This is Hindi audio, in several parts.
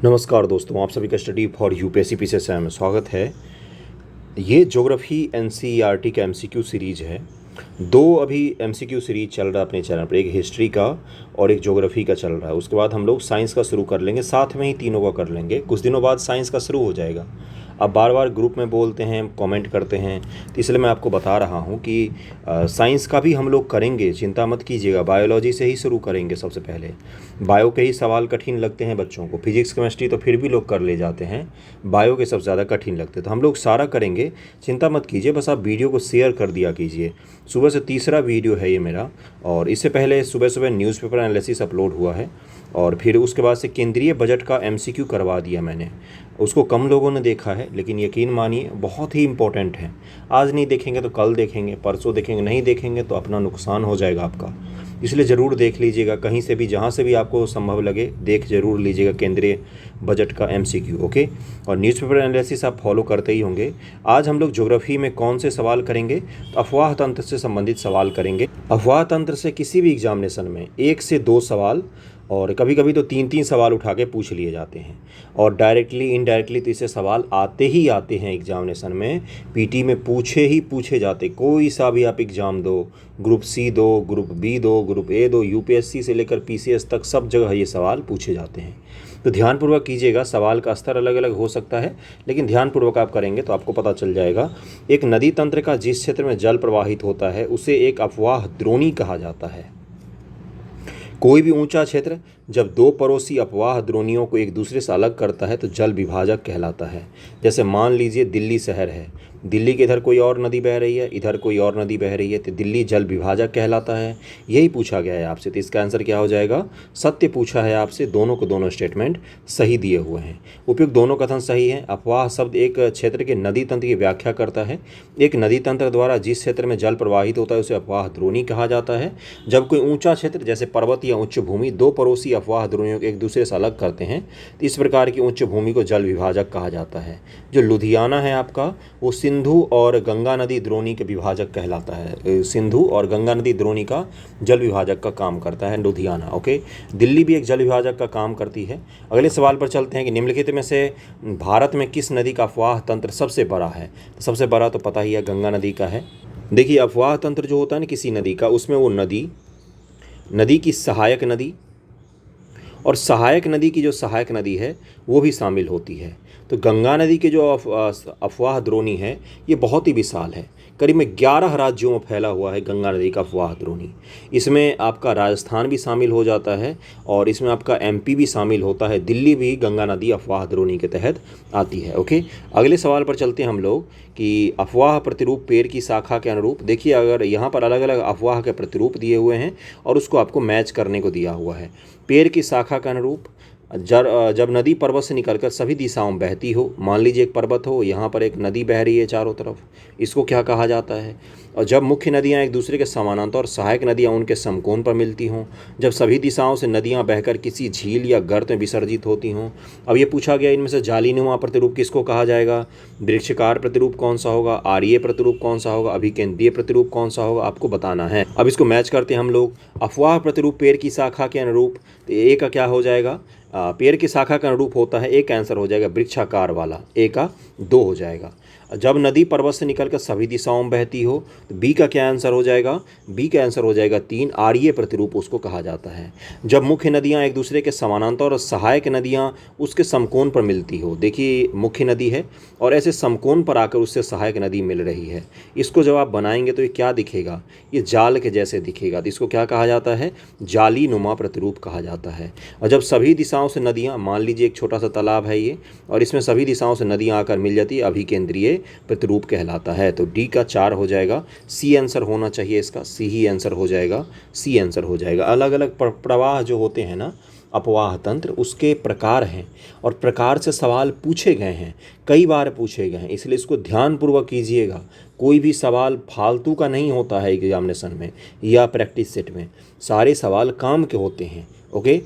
नमस्कार दोस्तों, आप सभी का स्टडी फॉर यूपीएससी पीसीएस में स्वागत है। ये ज्योग्राफी एनसीईआरटी का एमसीक्यू सीरीज है। दो अभी एमसीक्यू सीरीज चल रहा है अपने चैनल पर, एक हिस्ट्री का और एक ज्योग्राफी का चल रहा है। उसके बाद हम लोग साइंस का शुरू कर लेंगे, साथ में ही तीनों का कर लेंगे। कुछ दिनों बाद साइंस का शुरू हो जाएगा। अब बार बार ग्रुप में बोलते हैं, कमेंट करते हैं, तो इसलिए मैं आपको बता रहा हूँ कि साइंस का भी हम लोग करेंगे, चिंता मत कीजिएगा। बायोलॉजी से ही शुरू करेंगे। सबसे पहले बायो के ही सवाल कठिन लगते हैं बच्चों को। फिजिक्स केमिस्ट्री तो फिर भी लोग कर ले जाते हैं, बायो के सबसे ज़्यादा कठिन लगते हैं। तो हम लोग सारा करेंगे, चिंता मत कीजिए। बस आप वीडियो को शेयर कर दिया कीजिए। सुबह से तीसरा वीडियो है ये मेरा, और इससे पहले सुबह सुबह न्यूज़पेपर एनालिसिस अपलोड हुआ है, और फिर उसके बाद से केंद्रीय बजट का एमसीक्यू करवा दिया मैंने। उसको कम लोगों ने देखा है, लेकिन यकीन मानिए बहुत ही इम्पोर्टेंट है। आज नहीं देखेंगे तो कल देखेंगे, परसों देखेंगे, नहीं देखेंगे तो अपना नुकसान हो जाएगा आपका। इसलिए ज़रूर देख लीजिएगा, कहीं से भी जहाँ से भी आपको संभव लगे देख ज़रूर लीजिएगा केंद्रीय बजट का एमसीक्यू। ओके, और न्यूज़पेपर एनालिसिस आप फॉलो करते ही होंगे। आज हम लोग ज्योग्राफी में कौन से सवाल करेंगे, तो अफवाह तंत्र से संबंधित सवाल करेंगे। अफवाह तंत्र से किसी भी एग्जामिनेशन में 1 से 2 सवाल, और कभी कभी तो 3-3 सवाल उठा के पूछ लिए जाते हैं, और डायरेक्टली इनडायरेक्टली तो इससे सवाल आते ही आते हैं एग्जामिनेशन में। पीटी में पूछे ही पूछे जाते। कोई सा भी आप एग्ज़ाम दो, ग्रुप सी दो, ग्रुप बी दो, ग्रुप ए दो, यूपीएससी से लेकर पीसीएस तक सब जगह ये सवाल पूछे जाते हैं। तो ध्यानपूर्वक कीजिएगा। सवाल का स्तर अलग अलग हो सकता है, लेकिन ध्यानपूर्वक आप करेंगे तो आपको पता चल जाएगा। एक नदी तंत्र का जिस क्षेत्र में जल प्रवाहित होता है उसे एक अफवाह द्रोणी कहा जाता है। कोई भी ऊंचा क्षेत्र जब दो पड़ोसी अफवाह द्रोणियों को एक दूसरे से अलग करता है तो जल विभाजक कहलाता है। जैसे मान लीजिए दिल्ली शहर है, दिल्ली के इधर कोई और नदी बह रही है, इधर कोई और नदी बह रही है, तो दिल्ली जल विभाजक कहलाता है। यही पूछा गया है आपसे, तो इसका आंसर क्या हो जाएगा? सत्य पूछा है आपसे। दोनों को दोनों स्टेटमेंट सही दिए हुए हैं। उपयुक्त दोनों कथन सही हैं। अफवाह शब्द एक क्षेत्र के नदी तंत्र की व्याख्या करता है। एक नदी तंत्र द्वारा जिस क्षेत्र में जल प्रवाहित होता है उसे अफवाह द्रोणी कहा जाता है। जब कोई ऊंचा क्षेत्र जैसे पर्वत या उच्च भूमि दो पड़ोसी अफवाह द्रोणियों को एक दूसरे से अलग करते हैं, तो इस प्रकार की उच्च भूमि को जल विभाजक कहा जाता है। जो लुधियाना है आपका, वो सिंधु और गंगा नदी द्रोणी के विभाजक कहलाता है। सिंधु और गंगा नदी द्रोणी का जल विभाजक का काम करता है लुधियाना। ओके, दिल्ली भी एक जल विभाजक का काम करती है। अगले सवाल पर चलते हैं कि निम्नलिखित में से भारत में किस नदी का अफवाह तंत्र सबसे बड़ा है? तो सबसे बड़ा तो पता ही है, गंगा नदी का है। देखिए, अफवाह तंत्र जो होता है ना किसी नदी का, उसमें वो नदी की सहायक नदी और सहायक नदी की जो सहायक नदी है वो भी शामिल होती है। तो गंगा नदी के जो अफवाह द्रोणी है ये बहुत ही विशाल है। करीब में 11 राज्यों में फैला हुआ है गंगा नदी का अफवाह द्रोणी। इसमें आपका राजस्थान भी शामिल हो जाता है, और इसमें आपका एमपी भी शामिल होता है। दिल्ली भी गंगा नदी अफवाह द्रोणी के तहत आती है। ओके, अगले सवाल पर चलते हैं हम लोग कि अफवाह प्रतिरूप पेड़ की शाखा के अनुरूप। देखिए, अगर यहाँ पर अलग अलग अफवाह के प्रतिरूप दिए हुए हैं और उसको आपको मैच करने को दिया हुआ है। पेड़ की शाखा का अनुरूप जब नदी पर्वत से निकलकर सभी दिशाओं में बहती हो, मान लीजिए एक पर्वत हो, यहाँ पर एक नदी बह रही है चारों तरफ, इसको क्या कहा जाता है? और जब मुख्य नदियाँ एक दूसरे के समानांतर और सहायक नदियाँ उनके समकोण पर मिलती हों, जब सभी दिशाओं से नदियाँ बहकर किसी झील या गर्त में विसर्जित होती हों। अब ये पूछा गया इनमें से जालीनुमा प्रतिरूप किसको कहा जाएगा? वृक्षकार प्रतिरूप कौन सा होगा? आर्य प्रतिरूप कौन सा होगा? अभिकेंद्रीय प्रतिरूप कौन सा होगा? आपको बताना है। अब इसको मैच करते हैं हम लोग। अफवाह प्रतिरूप पेड़ की शाखा के अनुरूप, तो ए का क्या हो जाएगा? पेड़ की शाखा का अनुरूप होता है, एक आंसर हो जाएगा वृक्षाकार वाला, ए का 2 हो जाएगा। जब नदी पर्वत से निकलकर सभी दिशाओं में बहती हो, तो बी का क्या आंसर हो जाएगा? बी का आंसर हो जाएगा 3, आर्य प्रतिरूप उसको कहा जाता है। जब मुख्य नदियाँ एक दूसरे के समानांतर और सहायक नदियाँ उसके समकोण पर मिलती हो। देखिए, मुख्य नदी है और ऐसे समकोण पर आकर उससे सहायक नदी मिल रही है। इसको जब आप बनाएंगे तो ये क्या दिखेगा? ये जाल के जैसे दिखेगा। तो इसको क्या कहा जाता है? जालीनुमा प्रतिरूप कहा जाता है। और जब सभी दिशाओं से नदियाँ, मान लीजिए एक छोटा सा तालाब है ये, और इसमें सभी दिशाओं से नदियाँ आकर मिल जाती है, अभिकेंद्रीय प्रतिरूप कहलाता है। तो डी का 4 हो जाएगा। सी आंसर होना चाहिए इसका, सी ही आंसर हो जाएगा, सी आंसर हो जाएगा। अलग अलग प्रवाह जो होते हैं ना अपवाह तंत्र, उसके प्रकार हैं और प्रकार से सवाल पूछे गए हैं, कई बार पूछे गए हैं, इसलिए इसको ध्यानपूर्वक कीजिएगा। कोई भी सवाल फालतू का नहीं होता है एग्जामिनेशन में या प्रैक्टिस सेट में, सारे सवाल काम के होते हैं। ओके,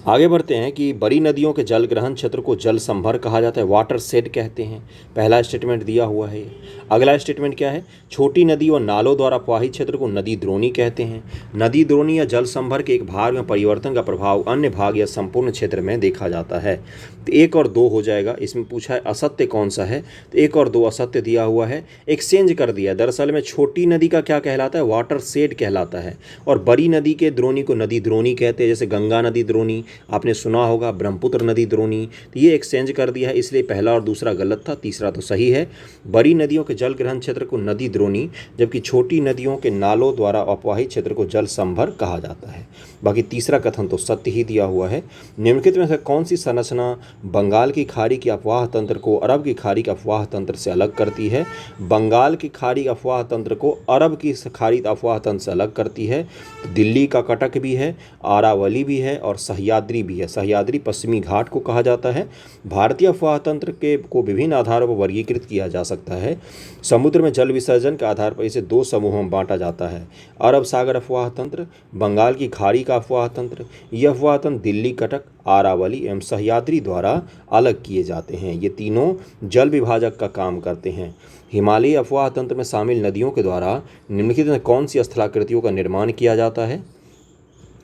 आगे बढ़ते हैं कि बड़ी नदियों के जल ग्रहण क्षेत्र को जल संभर कहा जाता है, वाटर शेड कहते हैं। पहला स्टेटमेंट दिया हुआ है। अगला स्टेटमेंट क्या है? छोटी नदी और नालों द्वारा प्रवाहित क्षेत्र को नदी द्रोणी कहते हैं। नदी द्रोणी या जल संभर के एक भाग में परिवर्तन का प्रभाव अन्य भाग या संपूर्ण क्षेत्र में देखा जाता है। तो 1 और 2 हो जाएगा। इसमें पूछा है असत्य कौन सा है, तो 1 और 2 असत्य दिया हुआ है, एक्सचेंज कर दिया। दरअसल में छोटी नदी का क्या कहलाता है? वाटर शेड कहलाता है, और बड़ी नदी के द्रोणी को नदी द्रोणी कहते हैं। जैसे गंगा नदी द्रोणी आपने सुना होगा, ब्रह्मपुत्र नदी द्रोणी। तो ये एक्सचेंज कर दिया है, इसलिए पहला और दूसरा गलत था, तीसरा तो सही है। बड़ी नदियों के जल ग्रहण क्षेत्र को नदी द्रोणी, जबकि छोटी नदियों के नालों द्वारा अपवाहित क्षेत्र को जल संभर कहा जाता है। बाकी तीसरा कथन तो सत्य ही दिया हुआ है। निम्नलिखित में से कौन सी संरचना बंगाल की खाड़ी के अफवाह तंत्र को अरब की खाड़ी के अफवाह तंत्र से अलग करती है? बंगाल की खाड़ी अफवाह तंत्र को अरब की खाड़ी अफवाह तंत्र से अलग करती है। दिल्ली का कटक भी है, आरावली भी है, और सह्याद्री भी है। सह्याद्री पश्चिमी घाट को कहा जाता है। भारतीय अफवाह तंत्र को विभिन्न आधारों पर वर्गीकृत किया जा सकता है। समुद्र में जल विसर्जन के आधार पर इसे 2 समूहों में बांटा जाता है, अरब सागर अफवाह तंत्र, बंगाल की खाड़ी का अफवाह तंत्र। यह अफवाह तंत्र दिल्ली, कटक, आरावली एवं सह्याद्री द्वारा अलग किए जाते हैं। ये तीनों जल विभाजक का काम करते हैं। हिमालयी अफवाह तंत्र में शामिल नदियों के द्वारा निम्नलिखित में कौन सी स्थलाकृतियों का निर्माण किया जाता है?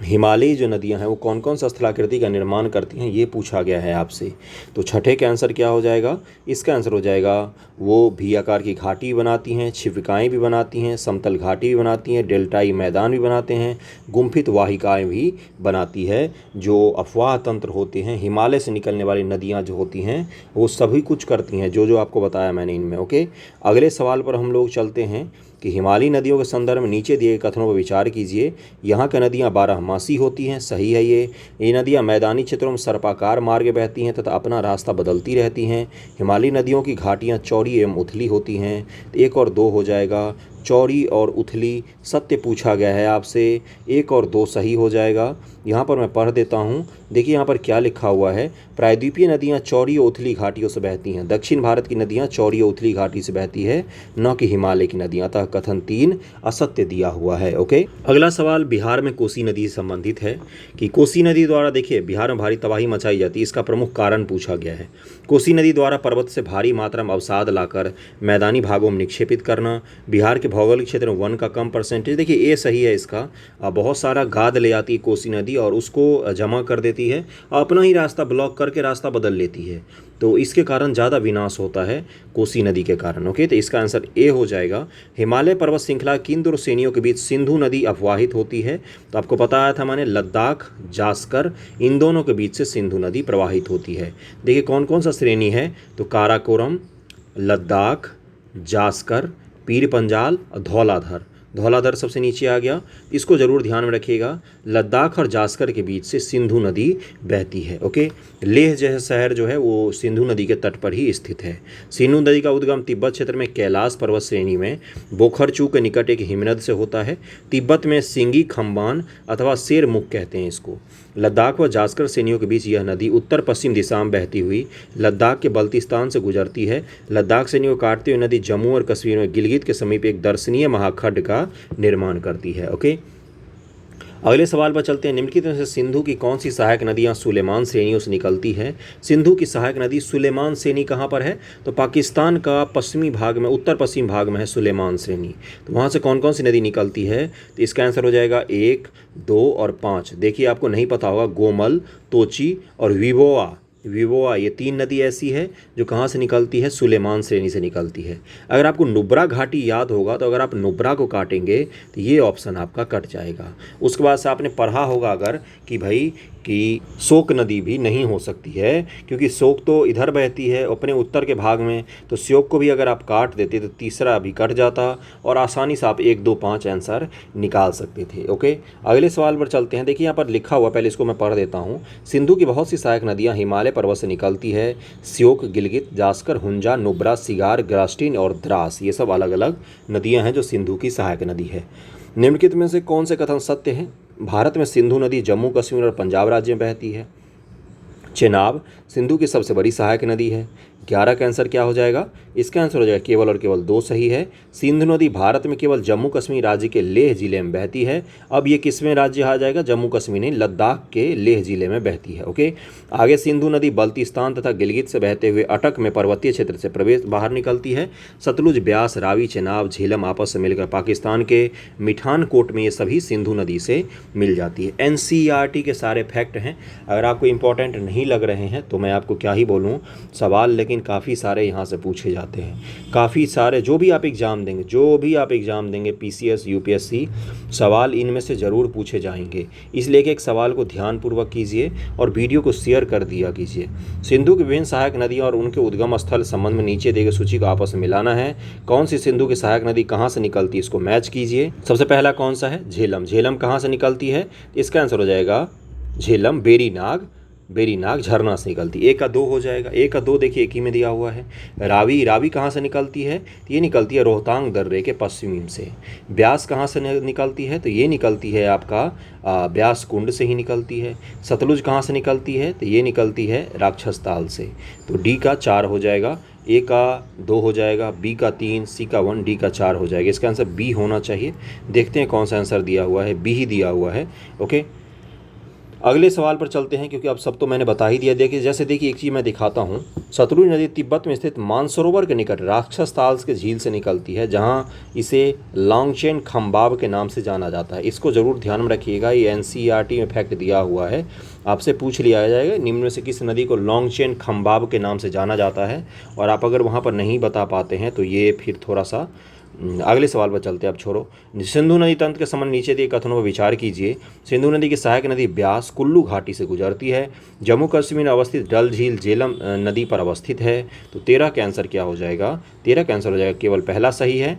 हिमालयी जो नदियां हैं वो कौन कौन सा स्थलाकृति का निर्माण करती हैं, ये पूछा गया है आपसे। तो छठे का आंसर क्या हो जाएगा? इसका आंसर हो जाएगा वो भी आकार की घाटी बनाती हैं, छिविकाएँ भी बनाती हैं, समतल घाटी भी बनाती हैं, डेल्टाई मैदान भी बनाते हैं, गुम्फित वाहिकाएँ भी बनाती है। जो अफवाह तंत्र होते हैं, हिमालय से निकलने वाली नदियाँ जो होती हैं वो सभी कुछ करती हैं, जो आपको बताया मैंने इनमें। ओके, अगले सवाल पर हम लोग चलते हैं कि हिमालयी नदियों के संदर्भ में नीचे दिए गए कथनों पर विचार कीजिए। यहाँ की नदियाँ बारहमासी होती हैं, सही है ये नदियाँ मैदानी क्षेत्रों में सर्पाकार मार्ग बहती हैं तथा अपना रास्ता बदलती रहती हैं। हिमालयी नदियों की घाटियाँ चौड़ी एवं उथली होती हैं। 1 और 2 हो जाएगा। चौड़ी और उथली सत्य पूछा गया है आपसे, 1 और 2 सही हो जाएगा। यहाँ पर मैं पढ़ देता हूँ, देखिए यहाँ पर क्या लिखा हुआ है। प्रायद्वीपीय नदियाँ चौड़ी और उथली घाटियों से बहती हैं। दक्षिण भारत की नदियाँ चौड़ी और उथली घाटी से बहती है, न कि हिमालय की नदियाँ। अतः कथन 3 असत्य दिया हुआ है। ओके, अगला सवाल बिहार में कोसी नदी से संबंधित है कि कोसी नदी द्वारा देखिए बिहार में भारी तबाही मचाई जाती है, इसका प्रमुख कारण पूछा गया है। कोसी नदी द्वारा पर्वत से भारी मात्रा में अवसाद लाकर मैदानी भागों में निक्षेपित करना, बिहार के भौगोलिक क्षेत्र में वन का कम परसेंटेज। देखिए ये सही है इसका। बहुत सारा गाद ले आती है कोसी नदी और उसको जमा कर देती है, अपना ही रास्ता ब्लॉक करके रास्ता बदल लेती है, तो इसके कारण ज़्यादा विनाश होता है कोसी नदी के कारण। ओके, तो इसका आंसर ए हो जाएगा। हिमालय पर्वत श्रृंखला किन दो श्रेणियों के बीच सिंधु नदी अववाहित होती है? तो आपको बताया था मैंने, लद्दाख, जास्कर, इन दोनों के बीच से सिंधु नदी प्रवाहित होती है। देखिए कौन कौन सा श्रेणी है, तो काराकोरम, लद्दाख, जास्कर, पीर पंजाल और धौलाधर। धौलाधर सबसे नीचे आ गया, इसको जरूर ध्यान में रखिएगा। लद्दाख और जास्कर के बीच से सिंधु नदी बहती है। ओके, लेह जैसा शहर जो है वो सिंधु नदी के तट पर ही स्थित है। सिंधु नदी का उद्गम तिब्बत क्षेत्र में कैलाश पर्वत श्रेणी में बोखरचू के निकट एक हिमनद से होता है। तिब्बत में सिंगी खम्बान अथवा शेरमुख कहते हैं इसको। लद्दाख व जास्कर श्रेणियों के बीच यह नदी उत्तर पश्चिम दिशा में बहती हुई लद्दाख के बल्तिस्तान से गुजरती है। लद्दाख श्रेणियों को काटते हुए नदी जम्मू और कश्मीर में गिलगित के समीप एक दर्शनीय महाखड्ड का निर्माण करती है। ओके, अगले सवाल पर चलते हैं। निम्नलिखित में से सिंधु की कौन सी सहायक नदियां सुलेमान श्रेणियों से निकलती है? सिंधु की सहायक नदी सुलेमान श्रेणी कहाँ पर है? तो पाकिस्तान का पश्चिमी भाग में, उत्तर पश्चिम भाग में है सुलेमान श्रेणी। तो वहाँ से कौन कौन सी नदी निकलती है? तो इसका आंसर हो जाएगा 1, 2 और 5। देखिए आपको नहीं पता होगा, गोमल, तोची और विवोआ, ये 3 नदी ऐसी है जो कहाँ से निकलती है? सुलेमान श्रेणी से निकलती है। अगर आपको नुब्रा घाटी याद होगा तो अगर आप नुब्रा को काटेंगे तो ये ऑप्शन आपका कट जाएगा। उसके बाद से आपने पढ़ा होगा अगर कि भाई कि शोक नदी भी नहीं हो सकती है, क्योंकि शोक तो इधर बहती है अपने उत्तर के भाग में, तो शोक को भी अगर आप काट देते तो तीसरा भी कट जाता और आसानी से आप 1, 2, 5 आंसर निकाल सकते थे। ओके, अगले सवाल पर चलते हैं। देखिए यहाँ पर लिखा हुआ, पहले इसको मैं पढ़ देता हूँ। सिंधु की बहुत सी सहायक नदियाँ हिमालय पर्वत से निकलती है। श्योक, गिलगित, जास्कर, हुंजा, नुब्रा, सिगार, ग्रास्टिन और द्रास, ये सब अलग अलग नदियाँ हैं जो सिंधु की सहायक नदी है। निम्नलिखित में से कौन से कथन सत्य हैं? भारत में सिंधु नदी जम्मू कश्मीर और पंजाब राज्य में बहती है। चेनाब सिंधु की सबसे बड़ी सहायक नदी है। 11 का आंसर क्या हो जाएगा? इसका आंसर हो जाएगा केवल और केवल 2 सही है। सिंधु नदी भारत में केवल जम्मू कश्मीर राज्य के लेह जिले में बहती है। अब ये किसमें राज्य आ जाएगा? जम्मू कश्मीर नहीं, लद्दाख के लेह जिले में बहती है। ओके, आगे सिंधु नदी बल्तिस्तान तथा गिलगित से बहते हुए अटक में पर्वतीय क्षेत्र से प्रवेश बाहर निकलती है। सतलुज, ब्यास, रावी, चेनाब, झेलम आपस से मिलकर पाकिस्तान के मिठानकोट में ये सभी सिंधु नदी से मिल जाती है। एनसीईआरटी के सारे फैक्ट हैं। अगर आपको इंपॉर्टेंट नहीं लग रहे हैं तो मैं आपको क्या ही बोलूँ सवाल, लेकिन काफ़ी सारे यहाँ से पूछे जाते हैं। काफ़ी सारे जो भी आप एग्ज़ाम देंगे पीसीएस, यूपीएससी, सवाल इनमें से ज़रूर पूछे जाएंगे। इसलिए कि एक सवाल को ध्यानपूर्वक कीजिए और वीडियो को शेयर कर दिया कीजिए। सिंधु की विभिन्न सहायक नदियाँ और उनके उद्गम स्थल संबंध में नीचे दी गई सूची को आपस में मिलाना है। कौन सी सिंधु की सहायक नदी कहाँ से निकलती है, इसको मैच कीजिए। सबसे पहला कौन सा है? झेलम। झेलम कहाँ से निकलती है? इसका आंसर हो जाएगा झेलम बेरीनाग झरना से निकलती। 1 का 2 हो जाएगा। 1 का 2 देखिए एक ही में दिया हुआ है। रावी कहाँ से निकलती है? तो ये निकलती है रोहतांग दर्रे के पश्चिम से। ब्यास कहाँ से निकलती है? तो ये निकलती है आपका ब्यास कुंड से ही निकलती है। सतलुज कहाँ से निकलती है? तो ये निकलती है राक्षस ताल से। तो डी का 4 हो जाएगा। ए का 2 हो जाएगा, बी का 3, सी का 1, डी का 4 हो जाएगा। इसका आंसर बी होना चाहिए। देखते हैं कौन सा आंसर दिया हुआ है। बी ही दिया हुआ है। ओके, अगले सवाल पर चलते हैं क्योंकि अब सब तो मैंने बता ही दिया। देखिए एक चीज़ मैं दिखाता हूँ। सतलुज नदी तिब्बत में स्थित मानसरोवर के निकट राक्षस ताल के झील से निकलती है, जहाँ इसे लॉन्गचेन खम्बाब के नाम से जाना जाता है। इसको ज़रूर ध्यान में रखिएगा, ये एनसीईआरटी में फैक्ट दिया हुआ है। आपसे पूछ लिया जाएगा निम्न में से किस नदी को लॉन्गचेन खम्बाब के नाम से जाना जाता है, और आप अगर वहाँ पर नहीं बता पाते हैं तो ये फिर थोड़ा सा अगले सवाल पर चलते हैं। अब छोड़ो। सिंधु नदी तंत्र के संबंध नीचे दिए कथनों पर विचार कीजिए। सिंधु नदी की सहायक नदी ब्यास कुल्लू घाटी से गुजरती है। जम्मू कश्मीर में अवस्थित डल झील झेलम नदी पर अवस्थित है। तो 13 का आंसर क्या हो जाएगा? 13 का आंसर हो जाएगा केवल पहला सही है,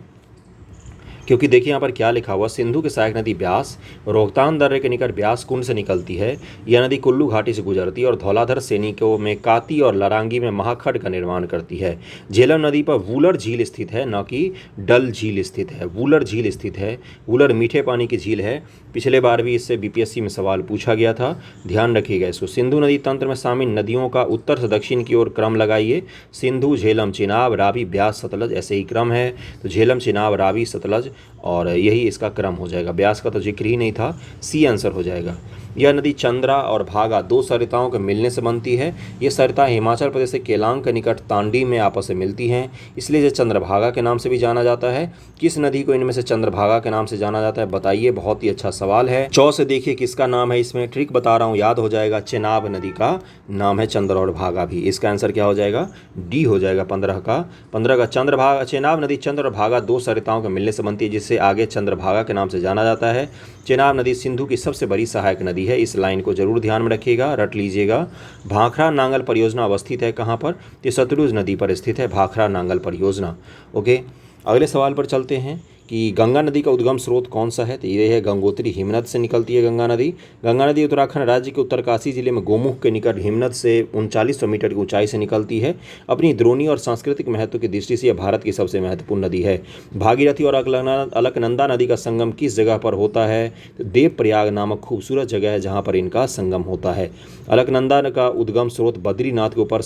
क्योंकि देखिए यहाँ पर क्या लिखा हुआ, सिंधु की सहायक नदी ब्यास रोहतांग दर्रे के निकट ब्यास कुंड से निकलती है। यह नदी कुल्लू घाटी से गुजरती है और धौलाधर सैनिकों में काती और लरांगी में महाखड्ड का निर्माण करती है। झेलम नदी पर वूलर झील स्थित है, न कि डल झील स्थित है। वूलर झील स्थित है। वूलर मीठे पानी की झील है। पिछले बार भी इससे बीपीएससी में सवाल पूछा गया था, ध्यान रखिएगा इसको। सिंधु नदी तंत्र में शामिल नदियों का उत्तर से दक्षिण की ओर क्रम लगाइए। सिंधु, झेलम, चिनाब, रावी, ब्यास, सतलज, ऐसे ही क्रम है। तो झेलम, चिनाब, रावी, सतलज और यही इसका क्रम हो जाएगा। ब्यास का तो जिक्र ही नहीं था, सी आंसर हो जाएगा। यह नदी चंद्रा और भागा 2 सरिताओं के मिलने से बनती है। ये सरिताएं हिमाचल प्रदेश के केलांग के निकट तांडी में आपस में मिलती हैं, इसलिए इसे चंद्रभागा के नाम से भी जाना जाता है। किस नदी को इनमें से चंद्रभागा के नाम से जाना जाता है बताइए? बहुत ही अच्छा सवाल है। 4 से देखिए किसका नाम है, इसमें ट्रिक बता रहा हूँ, याद हो जाएगा। चेनाब नदी का नाम है चंद्र और भागा भी। इसका आंसर क्या हो जाएगा? डी हो जाएगा 15 का चंद्रभागा। चेनाब नदी चंद्र और भागा 2 सरिताओं के मिलने से बनती है, जिससे आगे चंद्रभागा के नाम से जाना जाता है। चेनाब नदी सिंधु की सबसे बड़ी सहायक नदी है। इस लाइन को जरूर ध्यान में रखिएगा, रट लीजिएगा। भाखड़ा नांगल परियोजना अवस्थित है कहाँ पर? ये सतलुज नदी पर स्थित है भाखड़ा नांगल परियोजना। ओके, अगले सवाल पर चलते हैं कि गंगा नदी का उद्गम स्रोत कौन सा है? तो ये है गंगोत्री हिमनद से निकलती है गंगा नदी। गंगा नदी उत्तराखंड राज्य के उत्तरकाशी जिले में गोमुख के निकट हिमनद से 3900 मीटर की ऊंचाई से निकलती है। अपनी द्रोणी और सांस्कृतिक महत्व की दृष्टि से यह भारत की सबसे महत्वपूर्ण नदी है। भागीरथी और अलकनंदा नदी का संगम किस जगह पर होता है? तो देवप्रयाग नामक खूबसूरत जगह है जहाँ पर इनका संगम होता है। अलकनंदा का उद्गम स्रोत बद्रीनाथ के ऊपर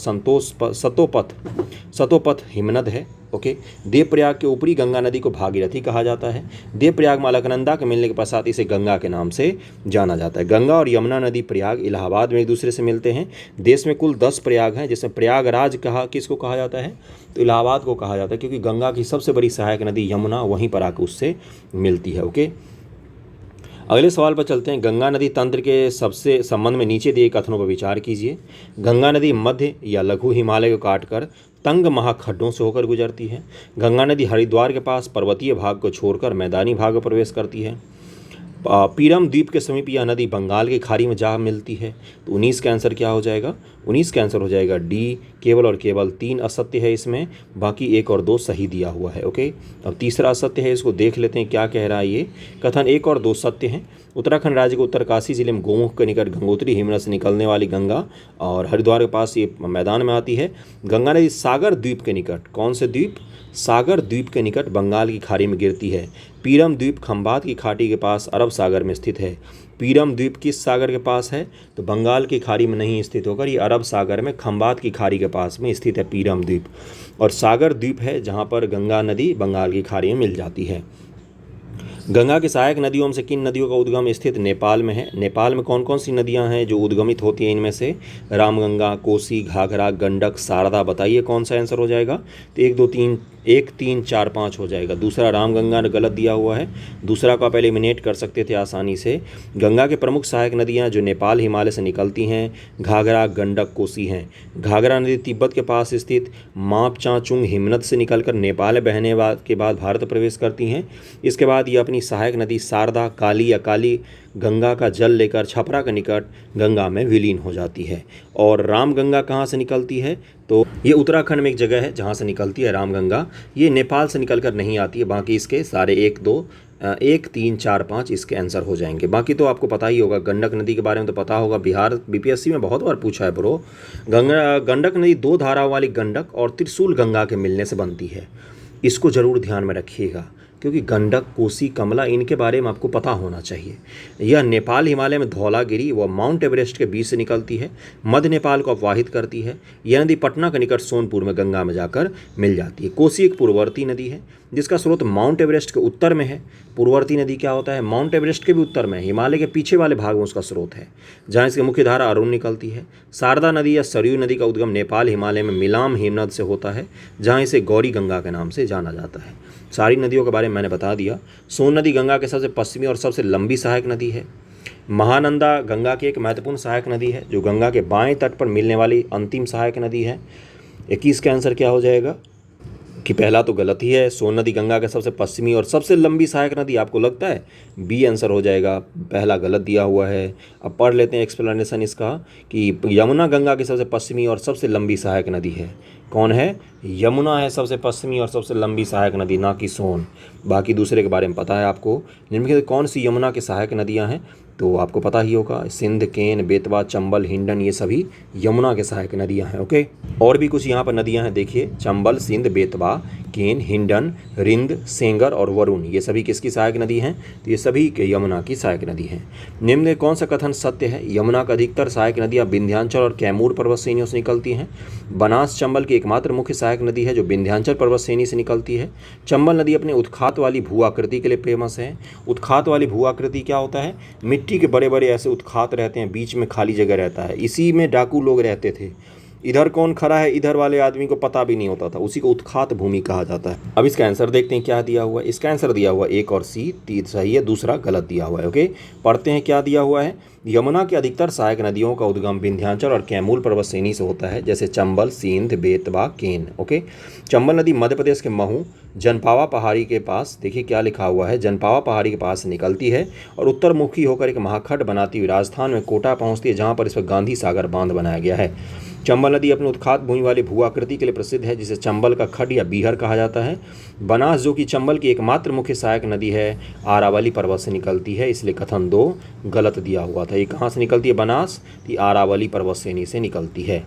सतोपथ हिमनद है। ओके, देवप्रयाग के ऊपरी गंगा नदी को भागीरथी कहा जाता है। देवप्रयाग में अलकनंदा के मिलने के पश्चात इसे गंगा के नाम से जाना जाता है। गंगा और यमुना नदी प्रयाग इलाहाबाद में एक दूसरे से मिलते हैं। देश में कुल 10 प्रयाग हैं, जिसमें प्रयागराज किसको कहा जाता है? तो इलाहाबाद को कहा जाता है, क्योंकि गंगा की सबसे बड़ी सहायक नदी यमुना वहीं पर आकर उससे मिलती है। ओके, अगले सवाल पर चलते हैं। गंगा नदी तंत्र के सबसे संबंध में नीचे दिए कथनों पर विचार कीजिए। गंगा नदी मध्य या लघु हिमालय को काटकर तंग महाखड्डों से होकर गुजरती है। गंगा नदी हरिद्वार के पास पर्वतीय भाग को छोड़कर मैदानी भाग में प्रवेश करती है। पीरम द्वीप के समीप यह नदी बंगाल की खाड़ी में जा मिलती है। तो 19 का आंसर क्या हो जाएगा? 19 का आंसर हो जाएगा डी। केवल और केवल 3 असत्य है इसमें, बाकी 1 और 2 सही दिया हुआ है। ओके, अब तीसरा असत्य है, इसको देख लेते हैं क्या कह रहा है ये। कथन 1 और 2 सत्य हैं। उत्तराखंड राज्य के उत्तरकाशी जिले में गोमुख के निकट गंगोत्री हिमनद से निकलने वाली गंगा और हरिद्वार के पास ये मैदान में आती है। गंगा नदी सागर द्वीप के निकट, कौन से द्वीप? सागर द्वीप के निकट बंगाल की खाड़ी में गिरती है। पीरम द्वीप खंबात की घाटी के पास अरब सागर में स्थित है। पीरम द्वीप किस सागर के पास है? तो बंगाल की खाड़ी में नहीं स्थित होकर ये अरब सागर में खंबात की खाड़ी के पास में स्थित है पीरम द्वीप। और सागर द्वीप है जहाँ पर गंगा नदी बंगाल की खाड़ी में मिल जाती है। गंगा की सहायक नदियों में से किन नदियों का उद्गम स्थित नेपाल में है? नेपाल में कौन कौन सी नदियां हैं जो उद्गमित होती हैं इनमें से? रामगंगा, कोसी, घाघरा, गंडक, शारदा। बताइए कौन सा आंसर हो जाएगा? तो 1 2 3 1 3 4 5 हो जाएगा। दूसरा रामगंगा ने गलत दिया हुआ है, दूसरा को आप एलिमिनेट कर सकते थे आसानी से। गंगा के प्रमुख सहायक नदियाँ जो नेपाल हिमालय से निकलती हैं घाघरा, गंडक, कोसी हैं। घाघरा नदी तिब्बत के पास स्थित मापचांचुंग हिमनद से निकलकर नेपाल बहने के बाद भारत प्रवेश करती हैं। इसके बाद ये अपनी सहायक नदी शारदा, काली या काली गंगा का जल लेकर छपरा के निकट गंगा में विलीन हो जाती है। और रामगंगा कहाँ से निकलती है? तो ये उत्तराखंड में एक जगह है जहाँ से निकलती है रामगंगा। ये नेपाल से निकलकर नहीं आती है। बाकी इसके सारे 1 2 1 3 4 5 इसके आंसर हो जाएंगे। बाकी तो आपको पता ही होगा, गंडक नदी के बारे में तो पता होगा, बिहार बीपीएससी में बहुत बार पूछा है ब्रो। गंडक नदी 2 धाराओं वाली गंडक और त्रिशूल गंगा के मिलने से बनती है। इसको ज़रूर ध्यान में रखिएगा, क्योंकि गंडक, कोसी, कमला इनके बारे में आपको पता होना चाहिए। यह नेपाल हिमालय में धौलागिरी व माउंट एवरेस्ट के बीच से निकलती है, मध्य नेपाल को अपवाहित करती है। यह नदी पटना के निकट सोनपुर में गंगा में जाकर मिल जाती है। कोसी एक पूर्ववर्ती नदी है जिसका स्रोत माउंट एवरेस्ट के उत्तर में है। पूर्ववर्ती नदी क्या होता है? माउंट एवरेस्ट के भी उत्तर में, हिमालय के पीछे वाले भाग में उसका स्रोत है, जहाँ इसकी मुख्य धारा अरुण निकलती है। शारदा नदी या सरयू नदी का उद्गम नेपाल हिमालय में मिलाम हिमनद से होता है, जहाँ इसे गौरी गंगा के नाम से जाना जाता है। सारी नदियों के बारे में मैंने बता दिया। सोन नदी गंगा के सबसे पश्चिमी और सबसे लंबी सहायक नदी है। महानंदा गंगा की एक महत्वपूर्ण सहायक नदी है जो गंगा के बाएं तट पर मिलने वाली अंतिम सहायक नदी है। 21 का आंसर क्या हो जाएगा? कि पहला तो गलत ही है। सोन नदी गंगा के सबसे पश्चिमी और सबसे लंबी सहायक नदी आपको लगता है? बी आंसर हो जाएगा, पहला गलत दिया हुआ है। अब पढ़ लेते हैं एक्सप्लेनेशन इसका कि यमुना गंगा की सबसे पश्चिमी और सबसे लंबी सहायक नदी है। कौन है? यमुना है सबसे पश्चिमी और सबसे लंबी सहायक नदी, ना कि सोन। बाकी दूसरे के बारे में पता है आपको। निम्नलिखित कौन सी यमुना की सहायक नदियाँ हैं? तो आपको पता ही होगा, सिंध, केन, बेतवा, चंबल, हिंडन, ये सभी यमुना के सहायक नदियां हैं। ओके, और भी कुछ यहाँ पर नदियां हैं, देखिए। चंबल, सिंध, बेतवा, केन, हिंडन, रिंद, सेंगर और वरुण, ये सभी किसकी सहायक नदी हैं? तो ये सभी के यमुना की सहायक नदी हैं। निम्न में कौन सा कथन सत्य है? यमुना का अधिकतर सहायक नदियाँ विंध्याचल और कैमूर पर्वत श्रेणियों से निकलती हैं। बनास चंबल की एकमात्र मुख्य सहायक नदी है जो विंध्याचल पर्वत श्रेणी से निकलती है। चंबल नदी अपने उत्खात वाली भू आकृति के लिए फेमस है। उत्खात वाली भू आकृति क्या होता है? मिट्टी के बड़े बड़े ऐसे उत्खात रहते हैं, बीच में खाली जगह रहता है, इसी में डाकू लोग रहते थे। इधर कौन खड़ा है, इधर वाले आदमी को पता भी नहीं होता था, उसी को उत्खात भूमि कहा जाता है। अब इसका आंसर देखते हैं क्या दिया हुआ है। इसका आंसर दिया हुआ 1 और सी, 3 सही है, दूसरा गलत दिया हुआ है। ओके, पढ़ते हैं क्या दिया हुआ है। यमुना की अधिकतर सहायक नदियों का उद्गम विंध्याचल और कैमूर पर्वत श्रेणी से होता है, जैसे चंबल, सिंध, बेतवा, केन। ओके, चंबल नदी मध्य प्रदेश के महू जनपावा पहाड़ी के पास, देखिए क्या लिखा हुआ है, जनपावा पहाड़ी के पास निकलती है और उत्तरमुखी होकर एक महाखंड बनाती हुई राजस्थान में कोटा पहुंचती है, जहां पर इस पर गांधी सागर बांध बनाया गया है। चंबल नदी अपनी उत्खात भूमि वाली भू आकृति के लिए प्रसिद्ध है, जिसे चंबल का खड या बीहर कहा जाता है। बनास जो कि चंबल की एकमात्र मुख्य सहायक नदी है, आरावली पर्वत से निकलती है, इसलिए कथन 2 गलत दिया हुआ था। ये कहाँ से निकलती है बनास? ये आरावली पर्वत श्रेणी से निकलती है।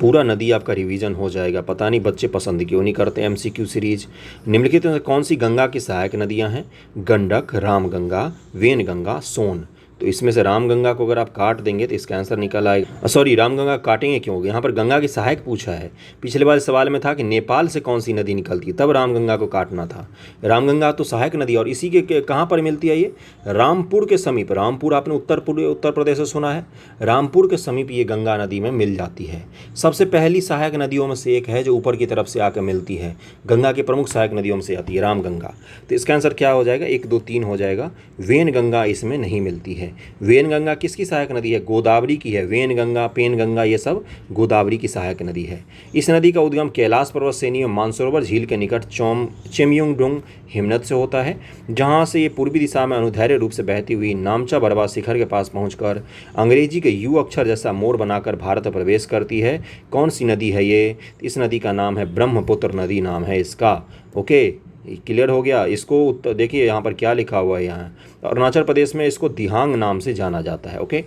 पूरा नदी आपका रिवीजन हो जाएगा। पता नहीं बच्चे पसंद क्यों नहीं करते एमसीक्यू सीरीज। निम्नलिखित में कौन सी गंगा की सहायक नदियां हैं? गंडक, रामगंगा, वेनगंगा, सोन। तो इसमें से रामगंगा को अगर आप काट देंगे तो इसका आंसर निकल आएगा। सॉरी, रामगंगा काटेंगे क्यों? यहाँ पर गंगा की सहायक पूछा है। पिछले बार सवाल में था कि नेपाल से कौन सी नदी निकलती है, तब रामगंगा को काटना था। रामगंगा तो सहायक नदी, और इसी के कहाँ पर मिलती है? ये रामपुर के समीप। रामपुर आपने उत्तर प्रदेश से सुना है, रामपुर के समीप ये गंगा नदी में मिल जाती है। सबसे पहली सहायक नदियों में से एक है जो ऊपर की तरफ से आकर मिलती है। गंगा की प्रमुख सहायक नदियों में से आती है रामगंगा। तो इसका आंसर क्या हो जाएगा? 1 2 3 हो जाएगा। वेनगंगा इसमें नहीं मिलती है। वेनगंगा किसकी सहायक नदी है? गोदावरी की है। वेनगंगा, पेनगंगा, ये सब गोदावरी की सहायक नदी है। इस नदी का उद्गम कैलाश पर्वत श्रेणी और मानसरोवर झील के निकट चेमयुंगडुंग हिमनद से होता है, जहां से ये पूर्वी दिशा में अनुदैर्य रूप से बहती हुई नामचा बरवा शिखर के पास पहुंचकर अंग्रेजी के यू अक्षर जैसा मोड़ बनाकर भारत प्रवेश करती है। कौन सी नदी है ये? इस नदी का नाम है ब्रह्मपुत्र नदी, नाम है इसका। ओके, क्लियर हो गया। इसको देखिए यहाँ पर क्या लिखा हुआ है। यहाँ अरुणाचल प्रदेश में इसको दिहांग नाम से जाना जाता है। ओके,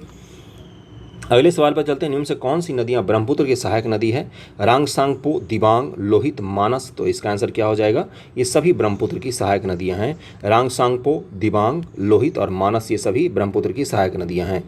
अगले सवाल पर चलते हैं। निम्न से कौन सी नदियां ब्रह्मपुत्र की सहायक नदी है? रांगसांगपो, दिबांग, लोहित, मानस। तो इसका आंसर क्या हो जाएगा? ये सभी ब्रह्मपुत्र की सहायक नदियां हैं। रांगसांगपो, दिबांग, लोहित और मानस ये सभी ब्रह्मपुत्र की सहायक नदियां हैं।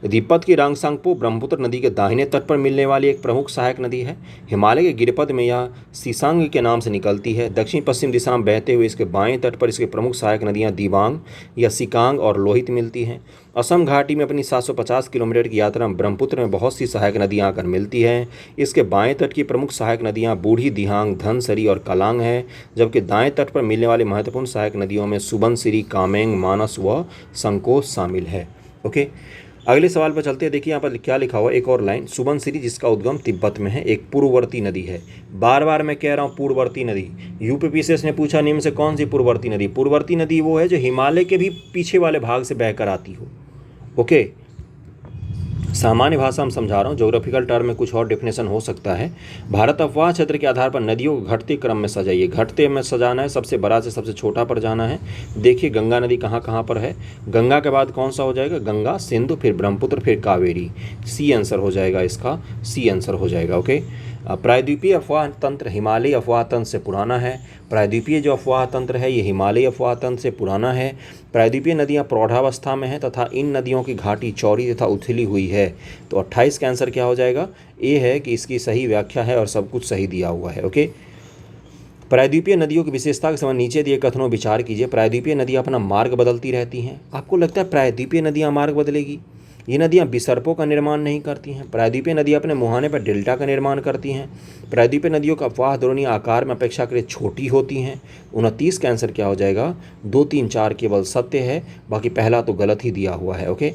तिब्बत की रांगसांगपो ब्रह्मपुत्र नदी के दाहिने तट पर मिलने वाली एक प्रमुख सहायक नदी है। हिमालय के गिरिपथ में यह सीसांग के नाम से निकलती है। दक्षिण पश्चिम दिशा में बहते हुए इसके बाएं तट पर इसकी प्रमुख सहायक नदियां दिबांग या सिकांग और लोहित मिलती हैं। असम घाटी में अपनी 750 किलोमीटर की यात्रा में ब्रह्मपुत्र में बहुत सी सहायक नदियां आकर मिलती हैं। इसके बाएं तट की प्रमुख सहायक नदियां बूढ़ी दिहांग, धनसरी और कलांग हैं, जबकि दाएं तट पर मिलने वाली महत्वपूर्ण सहायक नदियों में सुबनसिरी, कामेंग, मानस व संकोच शामिल है। ओके, अगले सवाल पर चलते हैं। देखिए यहाँ पर क्या लिखा हुआ है, एक और लाइन। सुबनसिरी जिसका उद्गम तिब्बत में है, एक पूर्ववर्ती नदी है। बार बार मैं कह रहा हूँ पूर्ववर्ती नदी। यूपीपीसीएस ने पूछा निम्न से कौन सी पूर्ववर्ती नदी? पूर्ववर्ती नदी वो है जो हिमालय के भी पीछे वाले भाग से बहकर आती हो। ओके, सामान्य भाषा में समझा रहा हूँ, ज्योग्राफिकल टर्म में कुछ और डेफिनेशन हो सकता है। भारत अपवाह क्षेत्र के आधार पर नदियों को घटते क्रम में सजाइए। घटते में सजाना है, सबसे बड़ा से सबसे छोटा पर जाना है। देखिए गंगा नदी कहाँ कहाँ पर है। गंगा के बाद कौन सा हो जाएगा? गंगा, सिंधु, फिर ब्रह्मपुत्र, फिर कावेरी। सी आंसर हो जाएगा इसका, सी आंसर हो जाएगा। ओके, प्रायद्वीपीय अफवाह तंत्र हिमालयी अफवाह तंत्र से पुराना है। प्रायद्वीपीय जो अफवाह तंत्र है ये हिमालयी अफवाह तंत्र से पुराना है। प्रायद्वीपीय नदियाँ प्रौढ़ावस्था में हैं तथा इन नदियों की घाटी चौड़ी तथा उथली हुई है। तो 28 का आंसर क्या हो जाएगा? ये है कि इसकी सही व्याख्या है और सब कुछ सही दिया हुआ है। ओके, प्रायद्वीपीय नदियों की विशेषता के समय नीचे दिए कथनों विचार कीजिए। प्रायद्वीपीय नदियाँ अपना मार्ग बदलती रहती हैं। आपको लगता है प्रायद्वीपीय नदियाँ मार्ग बदलेगी? ये नदियाँ विसर्पों का निर्माण नहीं करती हैं। प्रायद्वीपीय नदियाँ अपने मुहाने पर डेल्टा का निर्माण करती हैं। प्रायद्वीपीय नदियों का अफवाह द्रोणी आकार में अपेक्षाकृत छोटी होती हैं। 29 का आंसर क्या हो जाएगा? 2, 3, 4 केवल सत्य है, बाकी पहला तो गलत ही दिया हुआ है। ओके,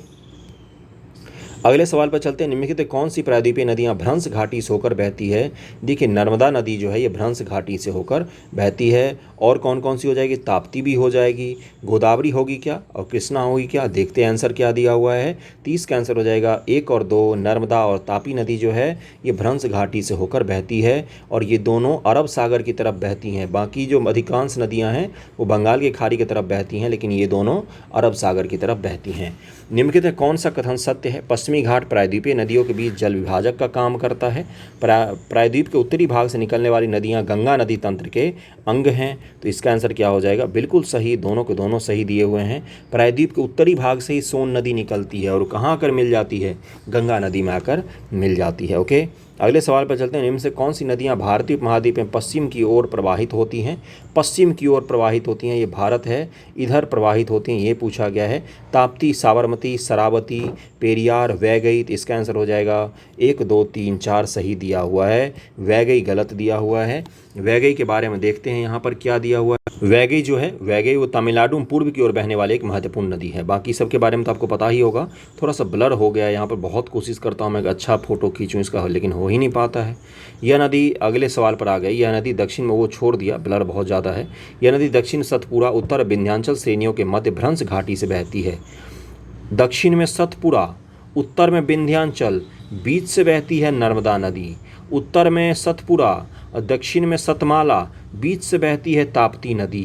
अगले सवाल पर चलते हैं। निम्नलिखित कौन सी प्रायद्वीपीय नदियां भ्रंश घाटी से होकर बहती है? देखिए नर्मदा नदी जो है ये भ्रंश घाटी से होकर बहती है। और कौन कौन सी हो जाएगी? ताप्ती भी हो जाएगी, गोदावरी होगी क्या, और कृष्णा होगी क्या? देखते हैं आंसर क्या दिया हुआ है। 30 का आंसर हो जाएगा 1 और 2। नर्मदा और तापी नदी जो है ये भ्रंश घाटी से होकर बहती है और ये दोनों अरब सागर की तरफ बहती हैं। बाकी जो अधिकांश नदियाँ हैं वो बंगाल की खाड़ी की तरफ बहती हैं, लेकिन ये दोनों अरब सागर की तरफ बहती हैं। निम्नलिखित में कौन सा कथन सत्य है? पश्चिमी घाट प्रायद्वीपीय नदियों के बीच जल विभाजक का काम करता है। प्रायद्वीप के उत्तरी भाग से निकलने वाली नदियां गंगा नदी तंत्र के अंग हैं। तो इसका आंसर क्या हो जाएगा? बिल्कुल सही, दोनों के दोनों सही दिए हुए हैं। प्रायद्वीप के उत्तरी भाग से ही सोन नदी निकलती है और कहाँ आकर मिल जाती है? गंगा नदी में आकर मिल जाती है। ओके, अगले सवाल पर चलते हैं। निम्न से कौन सी नदियां भारतीय उपमहाद्वीप में पश्चिम की ओर प्रवाहित होती हैं? पश्चिम की ओर प्रवाहित होती हैं, ये भारत है, इधर प्रवाहित होती हैं, ये पूछा गया है। ताप्ती, साबरमती, शरावती, पेरियार, वैगई। तो इसका आंसर हो जाएगा 1, 2, 3, 4 सही दिया हुआ है, वैगई गलत दिया हुआ है। वैगई के बारे में देखते हैं यहाँ पर क्या दिया हुआ है। वैगई जो है, वैगई वो तमिलनाडु में पूर्व की ओर बहने वाले एक महत्वपूर्ण नदी है। बाकी सब के बारे में तो आपको पता ही होगा। थोड़ा सा ब्लर हो गया यहाँ पर, बहुत कोशिश करता हूँ मैं अच्छा फ़ोटो खींचूँ इसका, लेकिन हो ही नहीं पाता है। यह नदी अगले सवाल पर आ गई। यह नदी दक्षिण में, वो छोड़ दिया, ब्लर बहुत ज़्यादा है। यह नदी दक्षिण सतपुरा, उत्तर विंध्याचल श्रेणियों के मध्य भ्रंश घाटी से बहती है। दक्षिण में सतपुरा, उत्तर में विंध्याचल, बीच से बहती है नर्मदा नदी। उत्तर में सतपुरा और दक्षिण में सतमाला, बीच से बहती है ताप्ती नदी।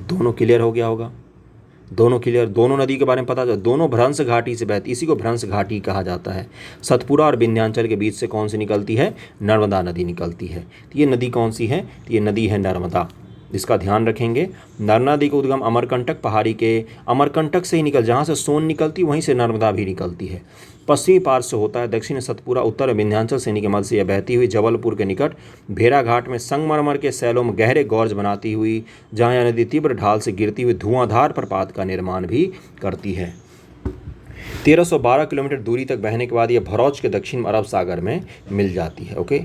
दोनों क्लियर हो गया होगा? दोनों क्लियर, दोनों नदी के बारे में पता चला। दोनों भ्रंश घाटी से बहती, इसी को भ्रंश घाटी कहा जाता है। सतपुरा और विंध्याचल के बीच से कौन सी निकलती है? नर्मदा नदी निकलती है। तो ये नदी कौन सी है? तो ये नदी है नर्मदा, जिसका ध्यान रखेंगे। नर्मदा नदी का उद्गम अमरकंटक पहाड़ी के अमरकंटक से ही निकल, जहाँ से सोन निकलती वहीं से नर्मदा भी निकलती है। पश्चिमी पार्श्व से होता है, दक्षिण सतपुरा, उत्तर विंध्याचल श्रेणी के मध्य से यह बहती हुई जबलपुर के निकट भेड़ाघाट में संगमरमर के सैलों में गहरे गौर्ज बनाती हुई, जहाँ यह नदी तीव्र ढाल से गिरती हुई धुआंधार प्रपात का निर्माण भी करती है। 1312 किलोमीटर दूरी तक बहने के बाद यह भरौच के दक्षिण अरब सागर में मिल जाती है। ओके,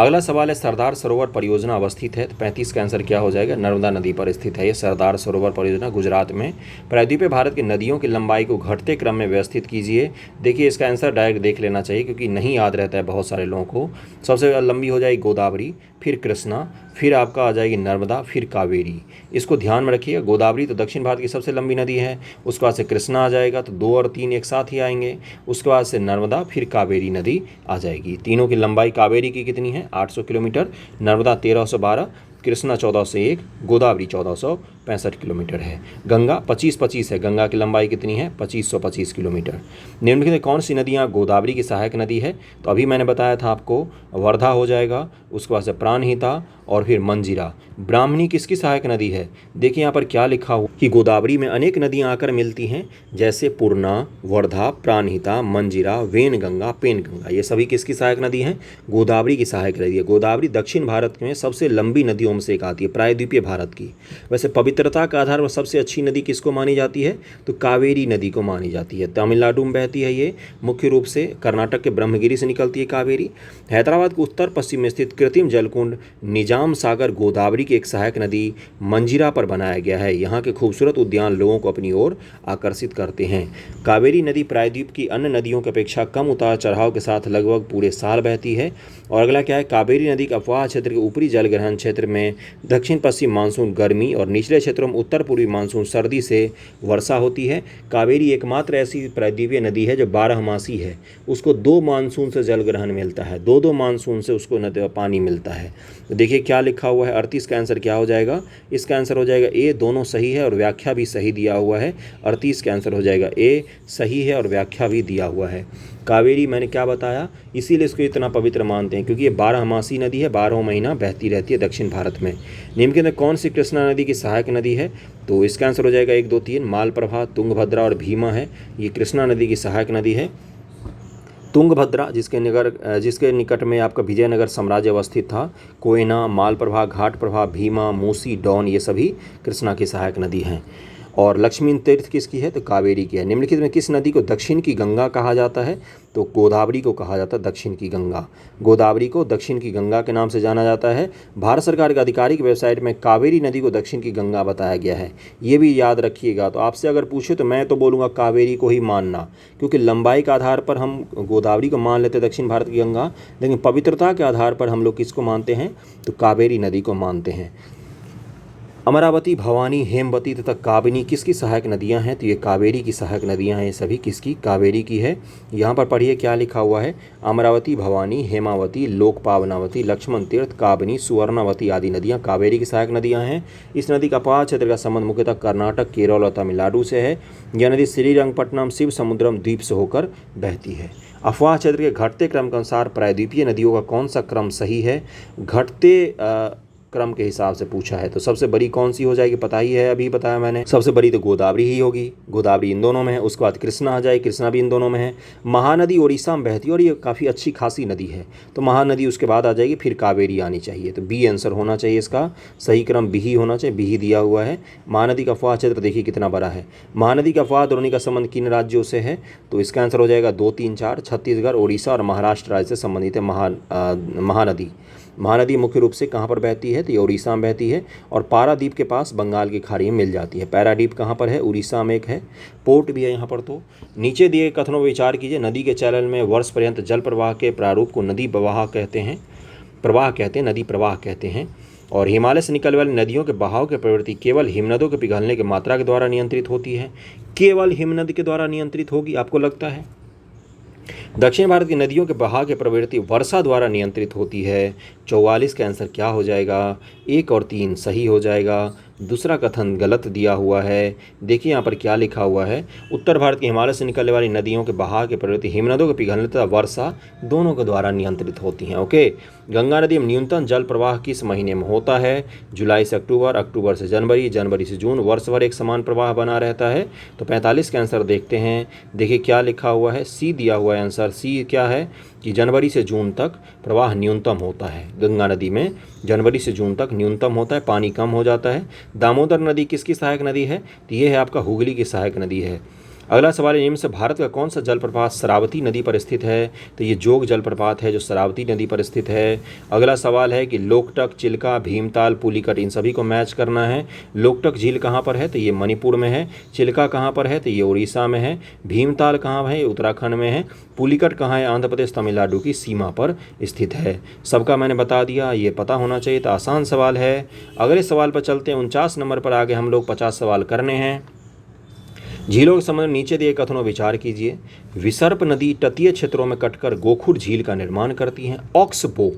अगला सवाल है सरदार सरोवर परियोजना अवस्थित है। तो 35 का आंसर क्या हो जाएगा? नर्मदा नदी पर स्थित है ये सरदार सरोवर परियोजना, गुजरात में। प्रायद्वीपीय भारत की नदियों की लंबाई को घटते क्रम में व्यवस्थित कीजिए। देखिए इसका आंसर डायरेक्ट देख लेना चाहिए क्योंकि नहीं याद रहता है बहुत सारे लोगों को। सबसे लंबी हो जाएगी गोदावरी, फिर कृष्णा, फिर आपका आ जाएगी नर्मदा, फिर कावेरी। इसको ध्यान में रखिएगा। गोदावरी तो दक्षिण भारत की सबसे लंबी नदी है, उसके बाद से कृष्णा आ जाएगा, तो 2 और 3 एक साथ ही आएंगे। उसके बाद से नर्मदा, फिर कावेरी नदी आ जाएगी। तीनों की लंबाई कावेरी की कितनी है? 800 किलोमीटर, नर्मदा 1312, कृष्णा 1401, गोदावरी 1450। 65 किलोमीटर है। गंगा 25-25 है, गंगा की लंबाई कितनी है 2525 किलोमीटर। निम्नलिखित में कौन सी नदियाँ गोदावरी की सहायक नदी है? तो अभी मैंने बताया था आपको, वर्धा हो जाएगा, उसके बाद से प्राणहिता और फिर मंजीरा। ब्राह्मणी किसकी सहायक नदी है? देखिए यहाँ पर क्या लिखा हुआ कि गोदावरी में अनेक नदियाँ आकर मिलती हैं, जैसे पूर्णा, वर्धा, प्राणहिता, मंजीरा, वेनगंगा, पेनगंगा, ये सभी किसकी सहायक नदी हैं? गोदावरी की सहायक नदी है। गोदावरी दक्षिण भारत में सबसे लंबी नदियों में से एक आती है, प्रायद्वीपीय भारत की। वैसे पवित्रता के आधार पर सबसे अच्छी नदी किसको मानी जाती है? तो कावेरी नदी को मानी जाती है। तमिलनाडु में बहती है ये, मुख्य रूप से कर्नाटक के ब्रह्मगिरी से निकलती है कावेरी। हैदराबाद के उत्तर पश्चिम में स्थित कृत्रिम जलकुंड निजाम सागर गोदावरी की एक सहायक नदी मंजीरा पर बनाया गया है। यहाँ के खूबसूरत उद्यान लोगों को अपनी ओर आकर्षित करते हैं। कावेरी नदी प्रायद्वीप की अन्य नदियों की अपेक्षा कम उतार चढ़ाव के साथ लगभग पूरे साल बहती है। और अगला क्या है? कावेरी नदी के अफवाह क्षेत्र के ऊपरी जलग्रहण क्षेत्र में दक्षिण पश्चिम मानसून गर्मी और निचले क्षेत्रों में उत्तर पूर्वी मानसून सर्दी से वर्षा होती है। कावेरी एकमात्र ऐसी प्रायद्वीपीय नदी है जो 12मासी है, उसको 2 मानसून से जलग्रहण मिलता है, 2 मानसून से उसको पानी मिलता है। तो देखिए क्या लिखा हुआ है, 38 का आंसर क्या हो जाएगा? इसका आंसर हो जाएगा ए, दोनों सही है और व्याख्या भी सही दिया हुआ है। 38 का आंसर हो जाएगा ए, सही है और व्याख्या भी दिया हुआ है। कावेरी मैंने क्या बताया, इसीलिए इसको इतना पवित्र मानते हैं क्योंकि ये 12मासी नदी है, 12 महीना बहती रहती है दक्षिण भारत में। निम्नलिखित में कौन सी कृष्णा नदी की सहायक नदी है? तो इसका आंसर हो जाएगा 1, 2, 3 मालप्रभा, तुंगभद्रा और भीमा है। ये कृष्णा नदी की सहायक नदी है। तुंगभद्रा जिसके निकट में आपका विजयनगर साम्राज्य अवस्थित था, कोयना, मालप्रभा, घाटप्रभा, भीमा, मूसी, डॉन, ये सभी कृष्णा की सहायक नदी हैं। और लक्ष्मी तीर्थ किसकी है? तो कावेरी की है। निम्नलिखित में किस नदी को दक्षिण की गंगा कहा जाता है? तो गोदावरी को कहा जाता है दक्षिण की गंगा। गोदावरी को दक्षिण की गंगा के नाम से जाना जाता है। भारत सरकार की आधिकारिक वेबसाइट में कावेरी नदी को दक्षिण की गंगा बताया गया है, ये भी याद रखिएगा। तो आपसे अगर पूछे तो मैं तो बोलूँगा कावेरी को ही मानना, क्योंकि लंबाई के आधार पर हम गोदावरी को मान लेते हैं दक्षिण भारत की गंगा, लेकिन पवित्रता के आधार पर हम लोग किसको मानते हैं? तो कावेरी नदी को मानते हैं। अमरावती, भवानी, हेमवती तथा काबिनी किसकी सहायक नदियां हैं? तो ये कावेरी की सहायक नदियां हैं। ये सभी किसकी? कावेरी की है। यहाँ पर पढ़िए क्या लिखा हुआ है, अमरावती, भवानी, हेमावती, लोकपावनावती, लक्ष्मण तीर्थ, काबिनी, सुवर्णावती आदि नदियाँ कावेरी की सहायक नदियाँ हैं। इस नदी का अपार क्षेत्र का संबंध मुख्यतः कर्नाटक, केरल और तमिलनाडु से है। यह नदी श्रीरंगपट्टनम, शिव समुद्रम द्वीप से होकर बहती है। अफवाह क्षेत्र के घटते क्रम के अनुसार प्रायद्वीपीय नदियों का कौन सा क्रम सही है? घटते क्रम के हिसाब से पूछा है, तो सबसे बड़ी कौन सी हो जाएगी? पता ही है, अभी बताया मैंने। सबसे बड़ी तो गोदावरी ही होगी, गोदावरी इन दोनों में है। उसके बाद कृष्णा आ जाए, कृष्णा भी इन दोनों में है। महानदी उड़ीसा में बहती है और ये काफ़ी अच्छी खासी नदी है, तो महानदी उसके बाद आ जाएगी, फिर कावेरी आनी चाहिए। तो बी आंसर होना चाहिए, इसका सही क्रम बी ही होना चाहिए, बी ही दिया हुआ है। महानदी का अफवाह क्षेत्र देखिए कितना बड़ा है। महानदी का अफवाह द्रोणी का संबंध किन राज्यों से है? तो इसका आंसर हो जाएगा 2, 3, 4 छत्तीसगढ़, उड़ीसा और महाराष्ट्र राज्य से संबंधित है महानदी। महानदी मुख्य रूप से कहाँ पर बहती है? तो ये उड़ीसा में बहती है और पारादीप के पास बंगाल की खाड़ी में मिल जाती है। पारादीप कहाँ पर है? उड़ीसा में एक है, पोर्ट भी है यहाँ पर। तो नीचे दिए कथनों पर विचार कीजिए। नदी के चैनल में वर्ष पर्यंत जल प्रवाह के प्रारूप को नदी प्रवाह कहते हैं, नदी प्रवाह कहते हैं। और हिमालय से निकलने वाली नदियों के बहाव की प्रवृत्ति केवल हिमनदों के पिघलने की मात्रा के द्वारा नियंत्रित होती है। केवल हिमनद के द्वारा नियंत्रित होगी, आपको लगता है? दक्षिण भारत की नदियों के बहाव की प्रवृत्ति वर्षा द्वारा नियंत्रित होती है। 44 का आंसर क्या हो जाएगा? 1 और 3 सही हो जाएगा। दूसरा कथन गलत दिया हुआ है। देखिए यहाँ पर क्या लिखा हुआ है, उत्तर भारत के हिमालय से निकलने वाली नदियों के बहाव की प्रवृत्ति हिमनदों के पिघलने तथा वर्षा दोनों के द्वारा नियंत्रित होती हैं। ओके, गंगा नदी में न्यूनतम जल प्रवाह किस महीने में होता है? जुलाई से अक्टूबर, अक्टूबर से जनवरी, जनवरी से जून, वर्ष भर एक समान प्रवाह बना रहता है। तो 45 का आंसर देखते हैं। देखिए क्या लिखा हुआ है, सी दिया हुआ है आंसर। सी क्या है कि जनवरी से जून तक प्रवाह न्यूनतम होता है। गंगा नदी में जनवरी से जून तक न्यूनतम होता है, पानी कम हो जाता है। दामोदर नदी किसकी सहायक नदी है? तो ये है आपका हुगली की सहायक नदी है। अगला सवाल है, निम्न से भारत का कौन सा जलप्रपात शरावती नदी पर स्थित है? तो ये जोग जलप्रपात है जो शरावती नदी पर स्थित है। अगला सवाल है कि लोकटक, चिल्का, भीमताल, पुलिकट, इन सभी को मैच करना है। लोकटक झील कहाँ पर है? तो ये मणिपुर में है। चिल्का कहाँ पर है? तो ये उड़ीसा में है। भीमताल कहाँ है? उत्तराखंड में है। पुलिकट कहाँ है? आंध्र प्रदेश तमिलनाडु की सीमा पर स्थित है। सबका मैंने बता दिया, ये पता होना चाहिए। तो आसान सवाल है। अगले सवाल पर चलते हैं। 49 नंबर पर आगे हम लोग 50 सवाल करने हैं। झीलों के संबंध में नीचे दिए कथनों विचार कीजिए। विसर्प नदी तटीय क्षेत्रों में कटकर गोखुर झील का निर्माण करती हैं। ऑक्सबो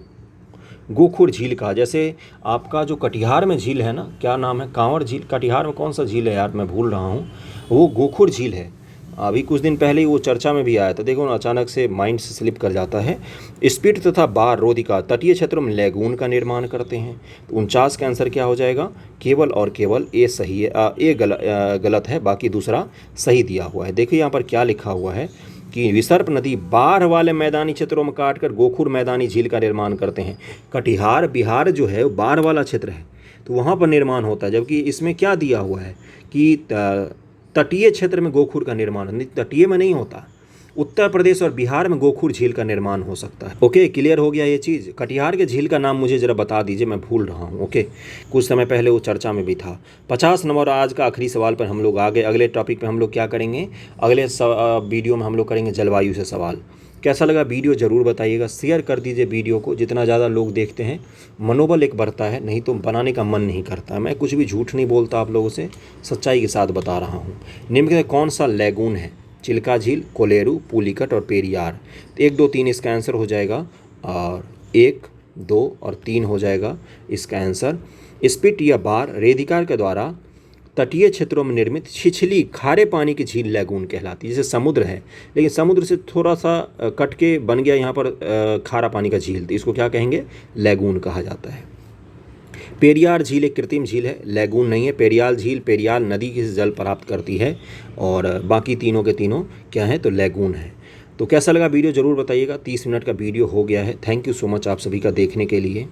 गोखुर झील का। जैसे आपका जो कटिहार में झील है ना, क्या नाम है, कांवर झील, कटिहार में कौन सा झील है यार, मैं भूल रहा हूँ, वो गोखुर झील है। अभी कुछ दिन पहले ही वो चर्चा में भी आया था, देखो ना, अचानक से माइंड से स्लिप कर जाता है। स्पीट तथा बार रोधिका तटीय क्षेत्रों में लैगून का निर्माण करते हैं। तो 49 का आंसर क्या हो जाएगा, केवल और केवल ए सही है, ए गलत है, बाकी दूसरा सही दिया हुआ है। देखिए यहाँ पर क्या लिखा हुआ है कि विसर्प नदी बाढ़ वाले मैदानी क्षेत्रों में काटकर गोखुर मैदानी झील का निर्माण करते हैं। कटिहार बिहार जो है वो बाढ़ वाला क्षेत्र है, तो वहाँ पर निर्माण होता है, जबकि इसमें क्या दिया हुआ है कि तटीय क्षेत्र में गोखुर का निर्माण, तटीय में नहीं होता। उत्तर प्रदेश और बिहार में गोखुर झील का निर्माण हो सकता है। ओके, क्लियर हो गया ये चीज़। कटिहार के झील का नाम मुझे ज़रा बता दीजिए, मैं भूल रहा हूँ। ओके, कुछ समय पहले वो चर्चा में भी था। 50 नंबर आज का आखिरी सवाल पर हम लोग आ गए। अगले टॉपिक पे हम लोग क्या करेंगे, अगले वीडियो में हम लोग करेंगे जलवायु से सवाल। कैसा लगा वीडियो ज़रूर बताइएगा, शेयर कर दीजिए वीडियो को, जितना ज़्यादा लोग देखते हैं मनोबल एक बढ़ता है, नहीं तो बनाने का मन नहीं करता। मैं कुछ भी झूठ नहीं बोलता, आप लोगों से सच्चाई के साथ बता रहा हूँ। निम्न में कौन सा लैगून है, चिल्का झील, कोलेरू, पुलिकट और पेरियार। 1, 2, 3 इसका आंसर हो जाएगा, और 1, 2 और 3 हो जाएगा इसका आंसर। स्पिट या बार रेदिकार के द्वारा तटीय क्षेत्रों में निर्मित छिछली खारे पानी की झील लैगून कहलाती है। जैसे समुद्र है, लेकिन समुद्र से थोड़ा सा कट के बन गया यहाँ पर खारा पानी का झील, तो इसको क्या कहेंगे, लैगून कहा जाता है। पेरियार झील एक कृत्रिम झील है, लैगून नहीं है। पेरियार झील पेरियार नदी से जल प्राप्त करती है, और बाकी तीनों के तीनों क्या है, तो लैगून है। तो कैसा लगा वीडियो ज़रूर बताइएगा। 30 मिनट का वीडियो हो गया है। थैंक यू सो मच आप सभी का देखने के लिए।